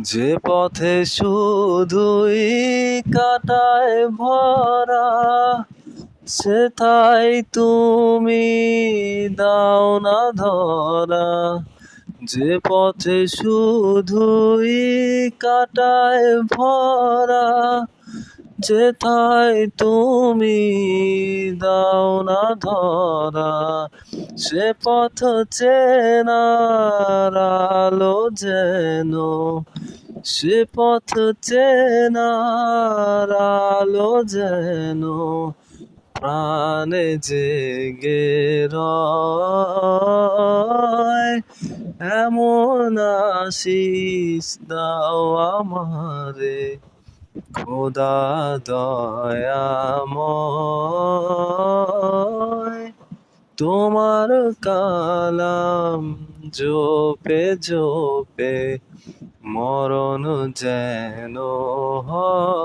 যে পথে শুধুই কাটায় ভরা, সেথায় তুমি দাও না ধরা। যে পথে শুধুই কাটায় ভরা, যেথায় তুমি দাও না ধরা। সে পথ চেনার আলো যেন, সে পথ চেনার আলো যেন প্রাণে জেগে রয়। এমন আশিস দাও আমারে খোদা দয়াময়। তোমার কালাম জপে জপে মরণ যেন হয়।